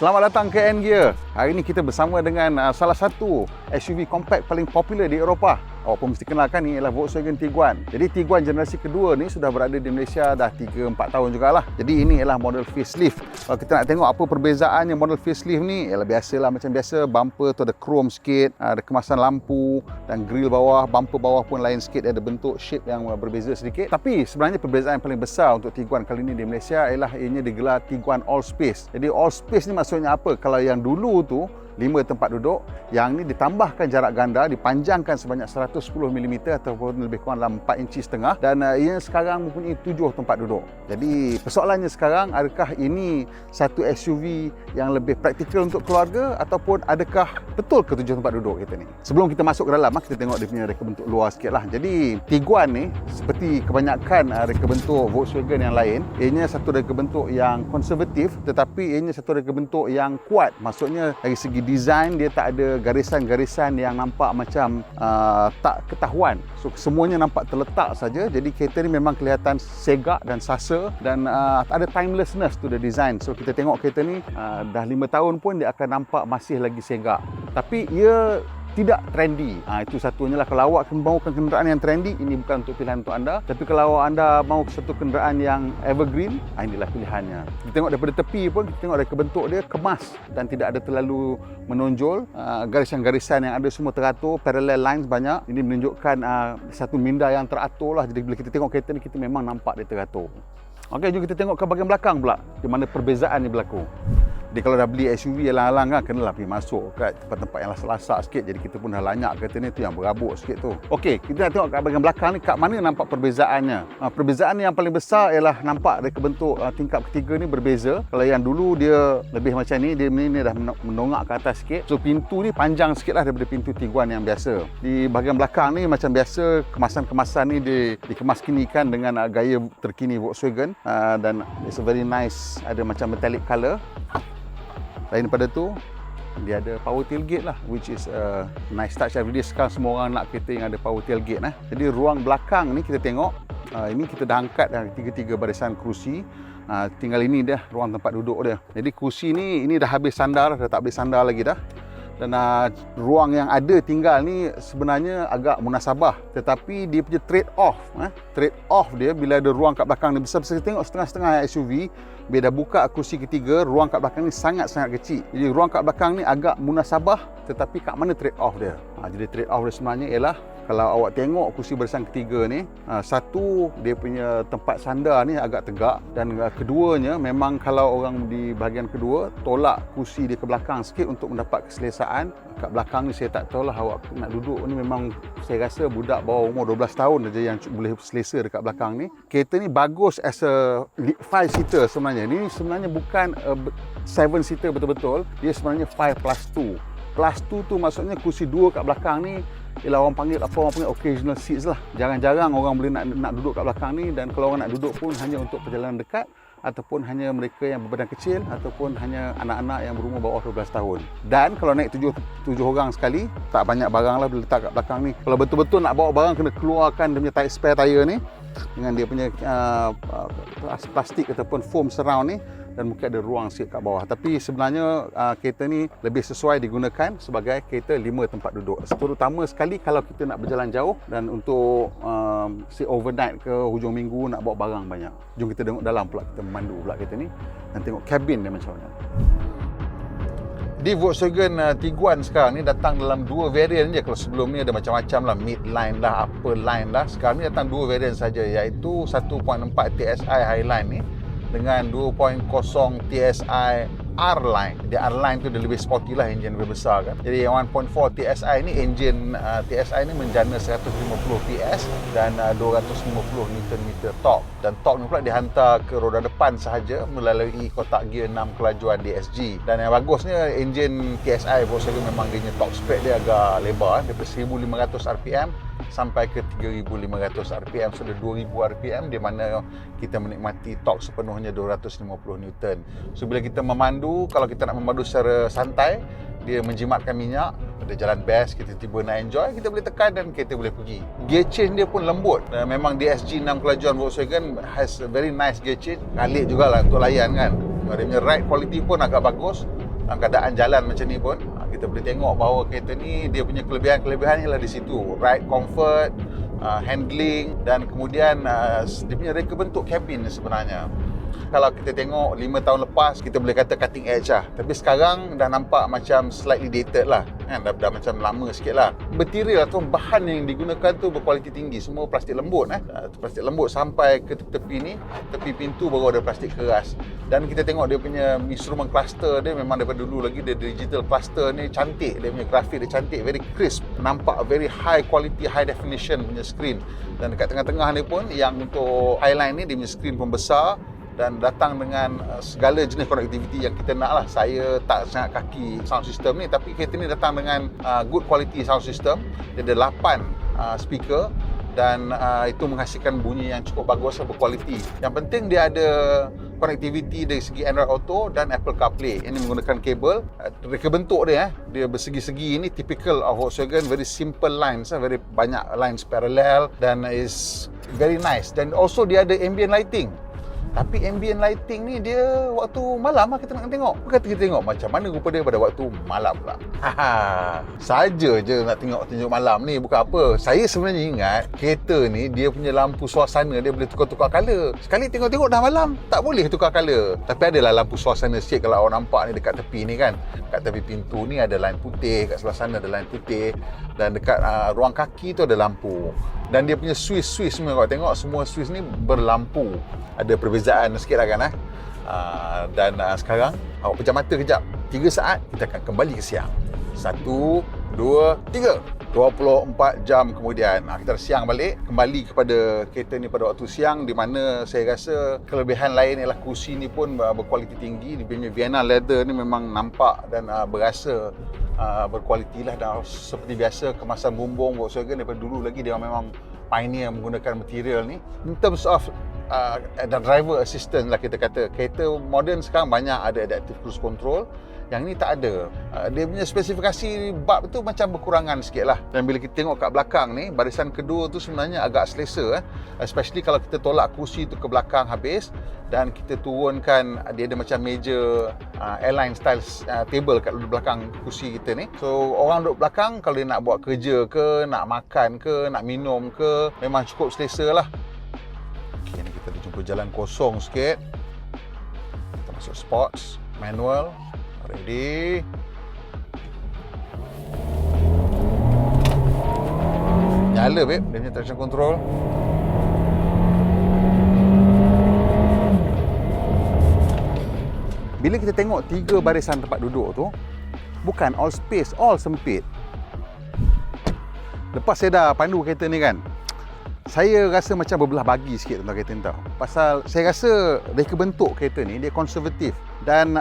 Selamat datang ke N-Gear. Hari ini kita bersama dengan salah satu SUV compact paling popular di Eropah. Awak pun mesti kenalkan, ni ialah Volkswagen Tiguan. Jadi Tiguan generasi kedua ni sudah berada di Malaysia dah 3-4 tahun jugalah. Jadi ini ialah model facelift. Kalau kita nak tengok apa perbezaannya model facelift ni, ialah biasalah macam biasa, bumper tu ada chrome sikit, ada kemasan lampu dan grill bawah, bumper bawah pun lain sikit, ada bentuk shape yang berbeza sedikit. Tapi sebenarnya perbezaan yang paling besar untuk Tiguan kali ini di Malaysia ialah ianya digelar Tiguan All Space. Jadi All Space ni maksudnya apa? Kalau yang dulu tu 5 tempat duduk, yang ni ditambahkan jarak ganda, dipanjangkan sebanyak 110mm ataupun lebih kurang dalam 4,5 inci dan ia sekarang mempunyai 7 tempat duduk. Jadi persoalannya sekarang, adakah ini satu SUV yang lebih praktikal untuk keluarga ataupun adakah betul ke 7 tempat duduk kita ni? Sebelum kita masuk ke dalam, kita tengok dia punya reka bentuk luar sikit lah. Jadi Tiguan ni seperti kebanyakan reka bentuk Volkswagen yang lain, ianya satu reka bentuk yang konservatif tetapi ianya satu reka bentuk yang kuat. Maksudnya dari segi design dia tak ada garisan-garisan yang nampak macam tak ketahuan. So semuanya nampak terletak saja. Jadi kereta ni memang kelihatan segak dan sasa dan ada timelessness to the design. So kita tengok kereta ni dah 5 tahun pun dia akan nampak masih lagi segak. Tapi ia tidak trendy. Itu satunya lah. Kalau awak mahukan kenderaan yang trendy, ini bukan untuk pilihan untuk anda. Tapi kalau anda mahu satu kenderaan yang evergreen, inilah pilihannya. Kita tengok daripada tepi pun, kita tengok dari bentuk dia kemas dan tidak ada terlalu menonjol. Garisan-garisan yang ada semua teratur, parallel lines banyak. Ini menunjukkan satu minda yang teratur lah. Jadi bila kita tengok kereta ni, kita memang nampak dia teratur. Okey, jom kita tengok ke bahagian belakang pula, di mana perbezaan ni berlaku. Jadi kalau dah beli SUV alang-alang kan, kenalah pergi masuk kat tempat-tempat yang lasak-lasak sikit. Jadi kita pun dah lanyak kereta ni, tu yang berabuk sikit tu. Okey, kita nak tengok kat bahagian belakang ni, kat mana nampak perbezaannya. Perbezaan yang paling besar ialah nampak reka bentuk tingkap ketiga ni berbeza. Kalau yang dulu dia lebih macam ni, dia ni dah menongak ke atas sikit. So pintu ni panjang sikit lah daripada pintu Tiguan yang biasa. Di bahagian belakang ni macam biasa, kemasan-kemasan ni dikemas-kinikan dengan gaya terkini Volkswagen. Dan it's a very nice, ada macam metallic colour. Lain daripada tu, dia ada power tailgate lah, which is a nice touch. Everyday sekarang semua orang nak kereta yang ada power tailgate. Jadi ruang belakang ni kita tengok, ini kita dah angkat tiga-tiga barisan kerusi. Tinggal ini dah ruang tempat duduk dia. Jadi kerusi ni, ini dah habis sandar, dah tak boleh sandar lagi dah. Dan ruang yang ada tinggal ni sebenarnya agak munasabah, tetapi dia punya trade off dia bila ada ruang kat belakang ni besar. Kita tengok setengah-setengah SUV, bila dah buka kursi ketiga, ruang kat belakang ni sangat-sangat kecil. Jadi ruang kat belakang ni agak munasabah, tetapi kat mana trade off dia? Jadi trade off dia sebenarnya ialah, kalau awak tengok kursi barisan ketiga ni, satu, dia punya tempat sandar ni agak tegak, dan keduanya memang kalau orang di bahagian kedua tolak kursi dia ke belakang sikit untuk mendapat keselesaan. Kat belakang ni saya tak tahulah awak nak duduk ni, memang saya rasa budak bawah umur 12 tahun saja yang boleh selesa dekat belakang ni. Kereta ni bagus as a 5-seater sebenarnya. Ini sebenarnya bukan 7-seater betul-betul, dia sebenarnya 5+2. Plus 2 tu maksudnya kursi 2 kat belakang ni ialah orang panggil occasional seats lah. Jarang-jarang orang boleh nak duduk kat belakang ni, dan kalau orang nak duduk pun hanya untuk perjalanan dekat ataupun hanya mereka yang berbadan kecil ataupun hanya anak-anak yang berumur bawah 12 tahun. Dan kalau naik 7 orang sekali, tak banyak barang lah boleh letak kat belakang ni. Kalau betul-betul nak bawa barang, kena keluarkan dia punya spare tire ni dengan dia punya plastik ataupun foam surround ni, dan mungkin ada ruang sikit kat bawah. Tapi sebenarnya kereta ni lebih sesuai digunakan sebagai kereta 5 tempat duduk. Terutama sekali kalau kita nak berjalan jauh dan untuk overnight ke hujung minggu nak bawa barang banyak. Jom kita tengok dalam pula, kita memandu pula kereta ni dan tengok kabin dia macam mana. Di Volkswagen Tiguan sekarang ni datang dalam 2 variant je. Kalau sebelum ni ada macam-macam lah, mid-line lah, upper line lah. Sekarang ni datang 2 variant saja, iaitu 1.4 TSI Highline ni dengan 2.0 TSI R-Line. Di R-Line tu dia lebih sporty lah, enjin lebih besar kan. Jadi yang 1.4 TSI ni, enjin TSI ni menjana 150 PS dan 250 Nm torque. Dan torque ni pula dihantar ke roda depan sahaja melalui kotak gear 6 kelajuan DSG. Dan yang bagusnya, enjin TSI Volkswagen memang dia punya torque spread dia agak lebar, daripada 1500 RPM sampai ke 3500 RPM. So ada 2000 RPM di mana kita menikmati torque sepenuhnya 250 Newton. So bila kita memandu, kalau kita nak memandu secara santai, dia menjimatkan minyak, ada jalan best, kita tiba nak enjoy, kita boleh tekan dan kereta boleh pergi. Gear change dia pun lembut. Memang DSG 6 kelajuan Volkswagen has a very nice gear change. Kalik jugalah untuk layan kan. Dia punya ride quality pun agak bagus. keadaan jalan macam ni pun kita boleh tengok bahawa kereta ni dia punya kelebihan-kelebihan ialah di situ. Ride comfort, handling, dan kemudian dia punya reka bentuk kabin sebenarnya. Kalau kita tengok 5 tahun lepas, kita boleh kata cutting edge lah. Tapi sekarang dah nampak macam slightly dated lah, kan? Dah macam lama sikit lah. Material atau bahan yang digunakan tu berkualiti tinggi. Semua plastik lembut. Plastik lembut sampai ke tepi ni, tepi pintu baru ada plastik keras. Dan kita tengok dia punya instrument cluster dia memang daripada dulu lagi, dia digital cluster ni cantik. Dia punya grafik dia cantik, very crisp. Nampak very high quality, high definition punya screen. Dan dekat tengah-tengah ni pun, yang untuk highline ni, dia punya screen pun besar dan datang dengan segala jenis connectivity yang kita nak lah. Saya tak sangat kaki sound system ni, tapi kereta ni datang dengan good quality sound system. Dia ada 8 speaker dan itu menghasilkan bunyi yang cukup bagus dan berkualiti. Yang penting dia ada connectivity dari segi Android Auto dan Apple CarPlay. Ini menggunakan kabel. Reka bentuk dia dia bersegi-segi. Ini typical of Volkswagen, very simple lines, very banyak lines parallel dan is very nice. Dan also dia ada ambient lighting. Tapi ambient lighting ni dia waktu malam lah kita nak tengok. Bukan kita tengok macam mana rupa dia pada waktu malam pula. Saja je nak tengok malam ni, bukan apa. Saya sebenarnya ingat kereta ni dia punya lampu suasana dia boleh tukar-tukar colour. Sekali tengok-tengok dah malam, tak boleh tukar colour. Tapi adalah lampu suasana sikit kalau awak nampak ni dekat tepi ni kan. Kat tepi pintu ni ada line putih, kat sebelah sana ada line putih. Dan dekat ruang kaki tu ada lampu. Dan dia punya switch semua, kalau tengok semua switch ni berlampu. Ada perbezaan sikit lah kan. Dan sekarang awak pejam mata kejap, 3 saat kita akan kembali ke siang. 1, 2, 3, 24 jam kemudian kita siang balik, kembali kepada kereta ni pada waktu siang, di mana saya rasa kelebihan lain ialah kursi ni pun berkualiti tinggi. Dia punya Vienna leather ni memang nampak dan berasa berkualiti lah. Dan seperti biasa, kemasan bumbung Volkswagen daripada dulu lagi dia memang pioneer menggunakan material ni. In terms of driver assistance lah kita kata, kereta moden sekarang banyak ada adaptive cruise control. Yang ni tak ada. Dia punya spesifikasi bab tu macam berkurangan sikit lah. Dan bila kita tengok kat belakang ni, barisan kedua tu sebenarnya agak selesa. Especially kalau kita tolak kursi tu ke belakang habis dan kita turunkan, dia ada macam meja airline style table kat belakang kursi kita ni. So orang duduk belakang kalau dia nak buat kerja ke, nak makan ke, nak minum ke, memang cukup selesa lah. Okay, ni kita ada jumpa jalan kosong sikit. Kita masuk sports, manual. Ready. Nyala babe, dia punya traction control. Bila kita tengok 3 barisan tempat duduk tu, bukan all space, all sempit. Lepas saya dah pandu kereta ni kan, saya rasa macam berbelah bagi sikit tentang kereta ni tau. Pasal saya rasa reka bentuk kereta ni dia konservatif dan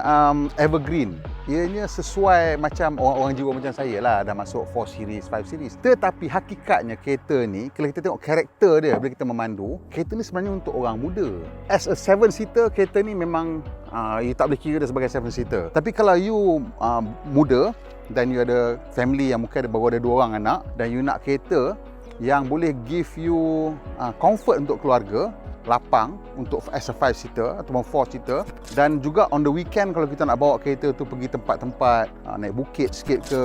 evergreen. Ianya sesuai macam orang-orang jiwa macam saya lah, dah masuk 4 series, 5 series. Tetapi hakikatnya kereta ni, kalau kita tengok karakter dia bila kita memandu, kereta ni sebenarnya untuk orang muda. As a 7-seater, kereta ni memang you tak boleh kira dia sebagai 7-seater. Tapi kalau you muda dan you ada family yang mungkin baru ada 2 orang anak dan you nak kereta yang boleh give you comfort untuk keluarga, lapang untuk as a 5-seater ataupun 4-seater, dan juga on the weekend kalau kita nak bawa kereta tu pergi tempat-tempat naik bukit sikit ke,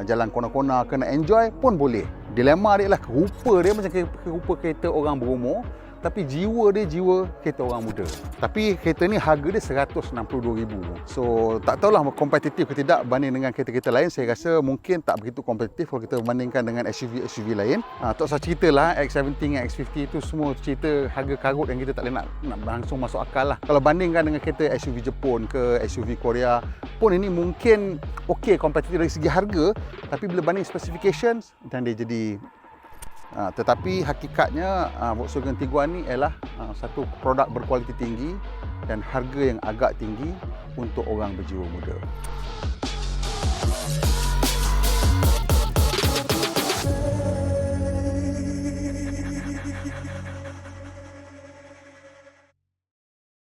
jalan kona-kona ke, nak enjoy pun boleh. Dilema dia lah, rupa dia macam rupa kereta orang berumur, tapi jiwa dia jiwa kereta orang muda. Tapi kereta ni harga dia RM162,000. So tak tahulah kompetitif ke tidak banding dengan kereta-kereta lain. Saya rasa mungkin tak begitu kompetitif kalau kita bandingkan dengan SUV lain. Tak usah ceritalah X70 dan X50 tu semua cerita harga karut yang kita tak boleh nak langsung masuk akal lah. Kalau bandingkan dengan kereta SUV Jepun ke SUV Korea pun, ini mungkin okey kompetitif dari segi harga, tapi bila banding specifications dan dia jadi tetapi hakikatnya Volkswagen Tiguan ni ialah satu produk berkualiti tinggi dan harga yang agak tinggi untuk orang berjiwa muda.